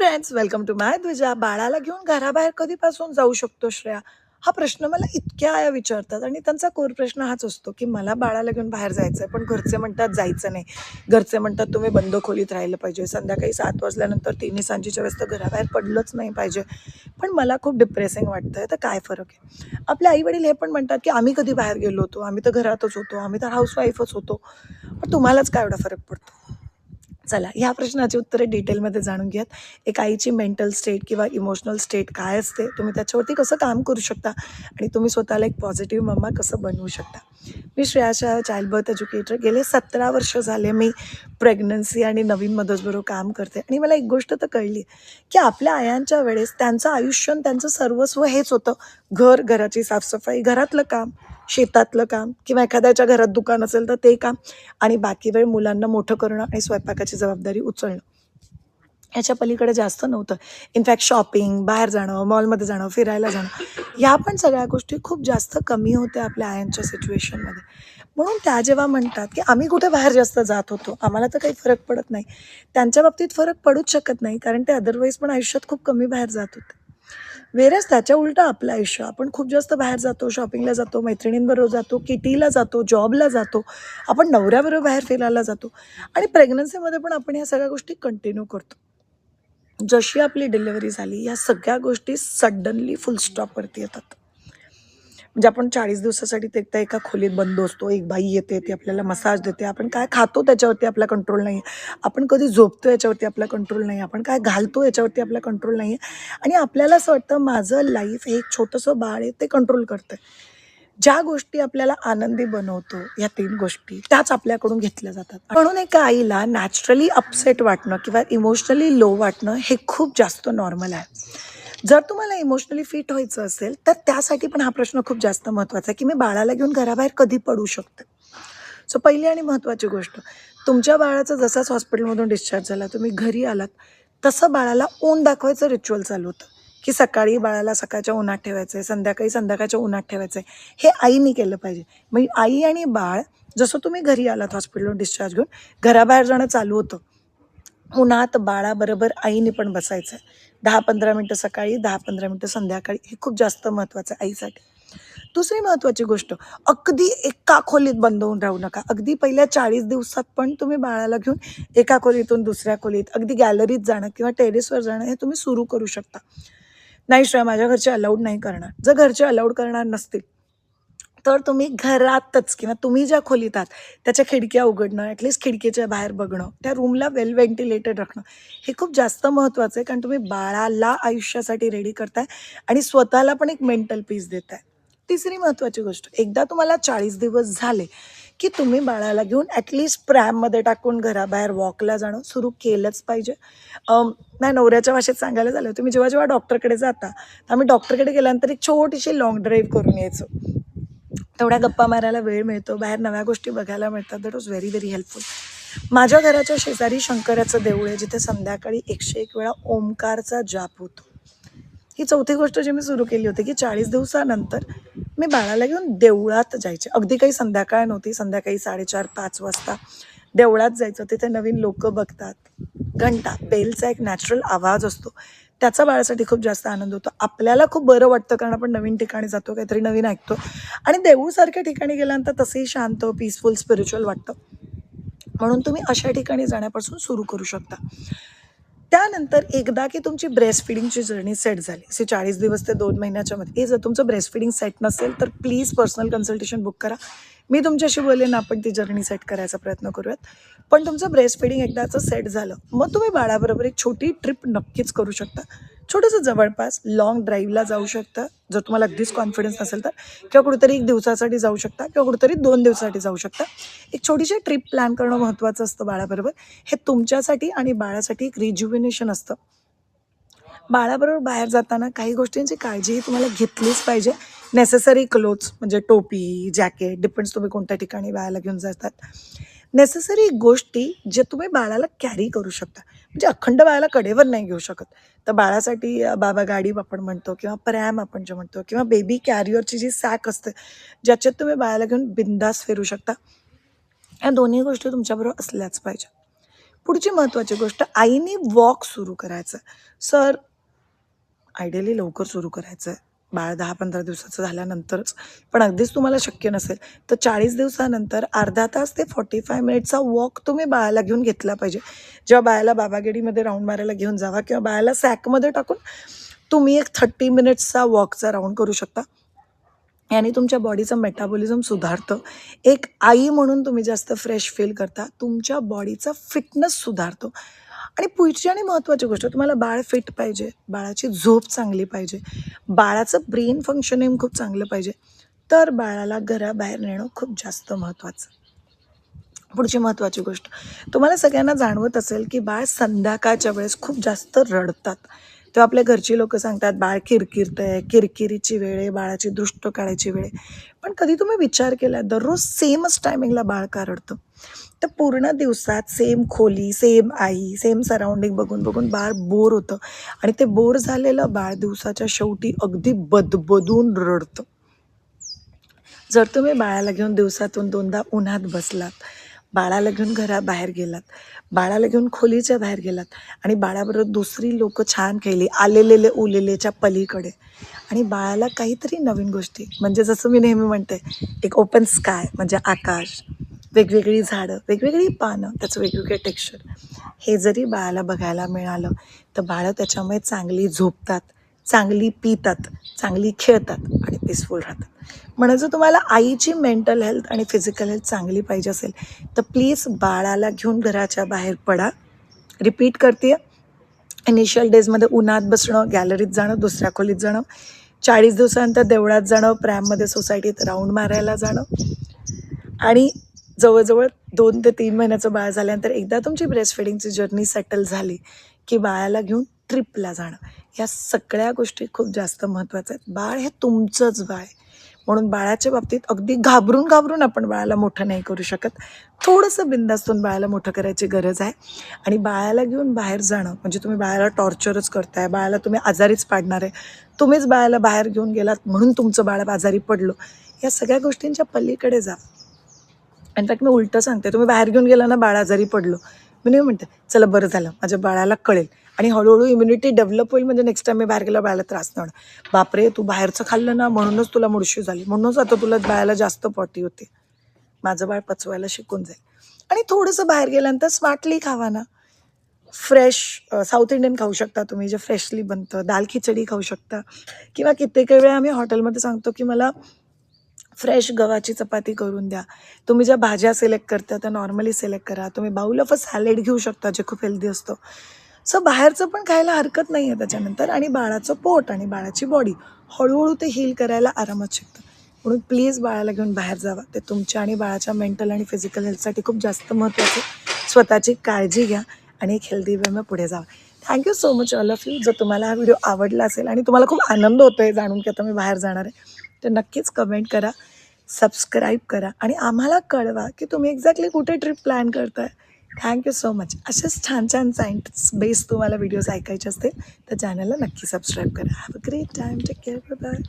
Friends, welcome to माय द्विजा. बाळाला घेऊन घराबाहेर कधीपासून जाऊ शकतो श्रेया? हा प्रश्न मला इतक्या आया विचारतात आणि त्यांचा कोर प्रश्न हाच असतो की मला बाळाला घेऊन बाहेर जायचं आहे, पण घरचे म्हणतात जायचं नाही. घरचे म्हणतात तुम्ही बंद खोलीत राहिलं पाहिजे, संध्याकाळी 7 वाजल्यानंतर तिन्ही सांजेच्या वेळेस तर घराबाहेर पडलंच नाही पाहिजे. पण मला खूप डिप्रेसिंग वाटतंय. तर काय फरक आहे? आपले आई वडील हे पण म्हणतात की आम्ही कधी बाहेर गेलो होतो, आम्ही तर घरातच होतो, आम्ही तर हाऊसवाईफच होतो. पण तुम्हालाच काय एवढा फरक पडतो? चला, ह्या प्रश्नाची उत्तरे डिटेलमध्ये जाणून घ्यात. एक आईची मेंटल स्टेट किंवा इमोशनल स्टेट काय असते, तुम्ही त्याच्यावरती कसं काम करू शकता आणि तुम्ही स्वतःला एक पॉझिटिव्ह मम्मा कसं बनवू शकता. मी Shreya Shah, child birth educator. गेले 17 वर्ष झाले मी प्रेग्नन्सी आणि नवीन मदर्सबरोबर काम करते आणि मला एक गोष्ट तर कळली की आपल्या आयांच्या वेळेस त्यांचं आयुष्य आणि त्यांचं सर्वस्व हेच होतं. घर, घराची साफसफाई, घरातलं काम, शेतातलं काम किंवा एखाद्याच्या घरात दुकान असेल तर ते काम आणि बाकी वेळ मुलांना मोठं करणं आणि स्वयंपाकाची जबाबदारी उचलणं. ह्याच्या पलीकडे जास्त नव्हतं. इनफॅक्ट शॉपिंग, बाहेर जाणं, मॉलमध्ये जाणं, फिरायला जाणं, ह्या पण सगळ्या गोष्टी खूप जास्त कमी होत्या आपल्या आयांच्या सिच्युएशनमध्ये. म्हणून त्या जेव्हा म्हणतात, की आम्ही कुठे बाहेर जास्त जात होतो, आम्हाला तर काही फरक पडत नाही. त्यांच्या बाबतीत फरक पडूच शकत नाही, कारण ते अदरवाईज पण आयुष्यात खूप कमी बाहेर जात होते. व्हेअरएज त्याच्या उलटं आपलं आयुष्य, आपण खूप जास्त बाहेर जातो, शॉपिंगला जातो, मैत्रिणींबरोबर जातो, किटीला जातो, जॉबला जातो, आपण नवऱ्याबरोबर बाहेर फिरायला जातो आणि प्रेग्नन्सीमध्ये पण आपण ह्या सगळ्या गोष्टी कंटिन्यू करतो. जशी आपली डिलिव्हरी झाली, या सगळ्या गोष्टी सडनली फुल स्टॉपवरती येतात. म्हणजे आपण 40 दिवसासाठी ते एकदा एका खोलीत बंद असतो. एक बाई येते, ती आपल्याला मसाज देते. आपण काय खातो त्याच्यावरती आपला कंट्रोल नाही आहे. आपण कधी झोपतो याच्यावरती आपला कंट्रोल नाही आहे. आपण काय घालतो याच्यावरती आपला कंट्रोल नाही आहे आणि आपल्याला असं वाटतं माझं लाईफ हे एक छोटंसं बाळ आहे, ते कंट्रोल करतंय. ज्या गोष्टी आपल्याला आनंदी बनवतो, या 3 गोष्टी त्याच आपल्याकडून घेतल्या जातात. म्हणून एका आईला नॅचरली अपसेट वाटणं किंवा इमोशनली लो वाटणं हे खूप जास्त नॉर्मल आहे. जर तुम्हाला इमोशनली फिट व्हायचं असेल, तर त्यासाठी पण हा प्रश्न खूप जास्त महत्त्वाचा आहे, की मी बाळाला घेऊन घराबाहेर कधी पडू शकते? सो पहिली आणि महत्त्वाची गोष्ट, तुमच्या बाळाचा जसाच हॉस्पिटलमधून डिस्चार्ज झाला, तुम्ही घरी आलात, तसं बाळाला ऊन दाखवायचं रिच्युअल चालू होतं, की सकाळी बाळाला सकाळच्या उन्हात ठेवायचं आहे, संध्याकाळी संध्याकाळच्या उन्हात ठेवायचं आहे. हे आईनी केलं पाहिजे. म्हणजे आई आणि बाळ, जसं तुम्ही घरी आलात हॉस्पिटलवरून डिस्चार्ज घेऊन, घराबाहेर जाणं चालू होतं. उन्हात बाळाबरोबर आईने पण बसायचं आहे. 10-15 मिनिटं सकाळी, 10-15 मिनिटं संध्याकाळी. हे खूप जास्त महत्त्वाचं आहे आईसाठी. दुसरी महत्त्वाची गोष्ट, अगदी एका खोलीत बंद होऊन राहू नका. अगदी पहिल्या 40 दिवसात पण तुम्ही बाळाला घेऊन एका खोलीतून दुसऱ्या खोलीत, अगदी गॅलरीत जाणं किंवा टेरेसवर जाणं हे तुम्ही सुरू करू शकता. नाही श्रेया, माझ्या घरचे अलाउड नाही करणार. जर घरचे अलाउड करणार नसतील, तर तुम्ही घरातच किंवा तुम्ही ज्या खोलीत आहात त्याच्या खिडक्या उघडणं, ॲटलीस्ट खिडकीच्या बाहेर बघणं, त्या रूमला वेल व्हेंटिलेटेड राखणं, हे खूप जास्त महत्त्वाचं आहे. कारण तुम्ही बाळाला आयुष्यासाठी रेडी करताय आणि स्वतःला पण एक मेंटल पीस देताय. तिसरी महत्त्वाची गोष्ट, एकदा तुम्हाला 40 दिवस झाले, की तुम्ही बाळाला घेऊन ॲटलीस्ट प्रॅममध्ये टाकून घराबाहेर वॉकला जाणं सुरू केलंच पाहिजे. माझ्या नवऱ्याच्या भाषेत सांगायला झालं, तुम्ही जेव्हा डॉक्टरकडे जाता, तर आम्ही डॉक्टरकडे गेल्यानंतर एक छोटीशी लाँग ड्राईव्ह करून यायचो. तेवढ्या गप्पा मारायला वेळ मिळतो, बाहेर नव्या गोष्टी बघायला मिळतात. That was very, very helpful. माझ्या घराच्या शेजारी शंकराचं देऊळ आहे, जिथे संध्याकाळी 101 वेळा ओमकारचा जाप होतो. ही चौथी गोष्ट जी मी सुरू केली होती, की 40 दिवसानंतर मी बाळाला घेऊन देवळात जायचे. अगदी काही संध्याकाळ नव्हती, संध्याकाळी 4:30-5 वाजता देवळात जायचं. तिथे नवीन लोकं बघतात. घंटा, बेलचा एक नॅचरल आवाज असतो. त्याचा बाळासाठी खूप जास्त आनंद होतो. आपल्याला खूप बरं वाटतं, कारण आपण नवीन ठिकाणी जातो, काहीतरी नवीन ऐकतो आणि देऊळसारख्या ठिकाणी गेल्यानंतर तसंही शांत, पीसफुल, स्पिरिच्युअल वाटतं. म्हणून तुम्ही अशा ठिकाणी जाण्यापासून सुरू करू शकता. त्यानंतर एकदा की तुमची ब्रेस्ट फिडिंगची जर्नी सेट झाली, असे 40 दिवस ते 2 महिन्याच्या मध्ये, जर तुमचं ब्रेस्ट फिडिंग सेट नसेल तर प्लीज पर्सनल कन्सल्टेशन बुक करा. मी तुमच्याशी बोलेन, आपण ती जर्नी सेट करायचा प्रयत्न करूयात. पण तुमचं ब्रेस्ट फिडिंग एकदाचं सेट झालं, मग तुम्ही बाळाबरोबर एक छोटी ट्रिप नक्कीच करू शकता. छोटंसं जवळपास लाँग ड्राईव्हला जाऊ शकता, जर तुम्हाला अगदीच कॉन्फिडन्स नसेल तर, किंवा कुठेतरी 1 दिवसासाठी जाऊ शकता किंवा कुठेतरी 2 दिवसासाठी जाऊ शकता. एक छोटीशी ट्रिप प्लॅन करणं महत्त्वाचं असतं बाळाबरोबर. हे तुमच्यासाठी आणि बाळासाठी एक रिज्युव्हिनेशन असतं. बाळाबरोबर बाहेर जाताना काही गोष्टींची काळजी तुम्हाला घेतलीच पाहिजे. नेसेसरी क्लोथ्स म्हणजे टोपी, जॅकेट, डिपेंड्स तुम्ही कोणत्या ठिकाणी बाळाला घेऊन जातात. नेसेसरी गोष्टी जे तुम्ही बाळाला कॅरी करू शकता. म्हणजे अखंड बाळाला कडेवर नाही घेऊ शकत. तर बाळासाठी बाबा गाडी आपण म्हणतो किंवा प्रॅम आपण जे म्हणतो किंवा बेबी कॅरियरची जी सॅक असते, ज्याच्यात तुम्ही बाळाला घेऊन बिंदास फिरू शकता. या दोन्ही गोष्टी तुमच्याबरोबर असल्याच पाहिजे. पुढची महत्त्वाची गोष्ट, आईने वॉक सुरू करायचं. सर, आयडियली लवकर सुरू करायचं आहे. बाळ 10-15 दिवसाचं झाल्यानंतरच. पण अगदीच तुम्हाला शक्य नसेल, तर 40 दिवसानंतर अर्धा तास ते 45 मिनिटचा वॉक तुम्ही बाळाला घेऊन घेतला पाहिजे. जेव्हा बाळाला बाबागेडीमध्ये राउंड मारायला घेऊन जावा किंवा बाळाला सॅकमध्ये टाकून तुम्ही एक 30 मिनिट्सचा वॉकचा राउंड करू शकता. याने तुमच्या बॉडीचं मेटाबॉलिझम सुधारतं. एक आई म्हणून तुम्ही जास्त फ्रेश फील करता. तुमच्या बॉडीचा फिटनेस सुधारतो. आणि पुढची आणि महत्त्वाची गोष्ट, तुम्हाला बाळ फिट पाहिजे, बाळाची झोप चांगली पाहिजे, बाळाचं ब्रेन फंक्शनिंग खूप चांगलं पाहिजे, तर बाळाला घराबाहेर नेणं खूप जास्त महत्त्वाचं. पुढची महत्त्वाची गोष्ट, तुम्हाला सगळ्यांना जाणवत असेल की बाळ संध्याकाळच्या वेळेस खूप जास्त रडतात. तेव्हा आपल्या घरची लोकं सांगतात बाळ किरकिरतंय, किरकिरीची वेळ आहे, बाळाची दृष्ट काढायची वेळ आहे. पण कधी तुम्ही विचार केला दररोज सेमच टायमिंगला बाळ का रडतं? तर पूर्ण दिवसात सेम खोली, सेम आई, सेम सराउंडिंग बघून बघून बाळ बोर होतं आणि ते बोर झालेलं बाळ दिवसाच्या शेवटी अगदी बदबदून रडतं. जर तुम्ही बाळाला घेऊन दिवसातून 2दा उन्हात बसलात, बाळाला घेऊन घराबाहेर गेलात, बाळाला घेऊन खोलीच्या बाहेर गेलात आणि बाळाबरोबर दुसरी लोकं छान खेळली, आलेलेले उलेलेच्या पलीकडे, आणि बाळाला काहीतरी नवीन गोष्टी, म्हणजे जसं मी नेहमी म्हणते, एक ओपन स्काय म्हणजे आकाश, वेगवेगळी झाडं, वेगवेगळी पानं, त्याचं वेगवेगळे टेक्स्चर, हे जरी बाळाला बघायला मिळालं, तर बाळं त्याच्यामुळे चांगली झोपतात, चांगली पितात, चांगली खेळतात आणि पीसफुल राहतात. म्हणून जर तुम्हाला आईची मेंटल हेल्थ आणि फिजिकल हेल्थ चांगली पाहिजे असेल, तर प्लीज बाळाला घेऊन घराच्या बाहेर पडा. रिपीट करते आहे, इनिशियल डेजमध्ये उन्हात बसणं, गॅलरीत जाणं, दुसऱ्या खोलीत जाणं, 40 दिवसानंतर देवळात जाणं, प्रॅममध्ये सोसायटीत राऊंड मारायला जाणं, आणि जवळजवळ 2 ते 3 महिन्याचं बाळ झाल्यानंतर एकदा तुमची ब्रेस्ट फिडिंगची जर्नी सेटल झाली, की बाळाला घेऊन ट्रिपला जाणं. ह्या सगळ्या गोष्टी खूप जास्त महत्त्वाच्या आहेत. बाळ हे तुमचंच बाळ आहे. म्हणून बाळाच्या बाबतीत अगदी घाबरून घाबरून आपण बाळाला मोठं नाही करू शकत. थोडंसं बिनधास्तून बाळाला मोठं करायची गरज आहे. आणि बाळाला घेऊन बाहेर जाणं म्हणजे तुम्ही बाळाला टॉर्चरच करताय, बाळाला तुम्ही आजारीच पाडणार आहे, तुम्हीच बाळाला बाहेर घेऊन गेलात म्हणून तुमचं बाळ आजारी पडलं, या सगळ्या गोष्टींच्या पलीकडे जा. इनफॅक्ट मी उलटं सांगते, तुम्ही बाहेर घेऊन गेला ना, बाळ आजारी पडलं, मी नाही म्हणते चला बरं झालं, माझ्या बाळाला कळेल आणि हळूहळू इम्युनिटी डेव्हलप होईल, म्हणजे नेक्स्ट टाईम मी बाहेर गेला बाळाला त्रास नाही होणार. बापरे, तू बाहेरचं खाल्लं ना म्हणूनच तुला मुडशी झाली, म्हणूनच आता तुला बाळाला जास्त पॉटी होते. माझं बाळ पचवायला शिकून जाईल. आणि थोडंसं बाहेर गेल्यानंतर स्मार्टली खावा ना. फ्रेश साऊथ इंडियन खाऊ शकता तुम्ही, जे फ्रेशली बनतं, दाल खिचडी खाऊ शकता, किंवा कित्येक वेळा आम्ही हॉटेलमध्ये सांगतो की मला फ्रेश गव्हाची चपाती करून द्या. तुम्ही ज्या भाज्या सिलेक्ट करता त्या नॉर्मली सिलेक्ट करा. तुम्ही बाउल ऑफ अ सॅलेड घेऊ शकता, जे खूप हेल्दी असतं. सो बाहेरचं पण खायला हरकत नाही आहे त्याच्यानंतर, आणि बाळाचं पोट आणि बाळाची बॉडी हळूहळू ते हील करायला आरामात शिकतं. म्हणून प्लीज बाळाला घेऊन बाहेर जावा. ते तुमच्या आणि बाळाच्या मेंटल आणि फिजिकल हेल्थसाठी खूप जास्त महत्त्वाचं आहे. स्वतःची काळजी घ्या आणि एक हेल्दी वेनं पुढे जावा. Thank you so much all of you. जर तुम्हाला हा व्हिडिओ आवडला असेल आणि तुम्हाला खूप आनंद होतो आहे जाणून की आता मी बाहेर जाणार आहे, तर नक्कीच कमेंट करा, सबस्क्राईब करा आणि आम्हाला कळवा की तुम्ही एक्झॅक्टली कुठे ट्रिप प्लॅन करताय. Thank you so much. असेच छान छान सायन्स बेस्ड तुम्हाला व्हिडिओज ऐकायचे असतील तर चॅनलला नक्की सबस्क्राईब करा. Have a great time. Take care. Bye bye.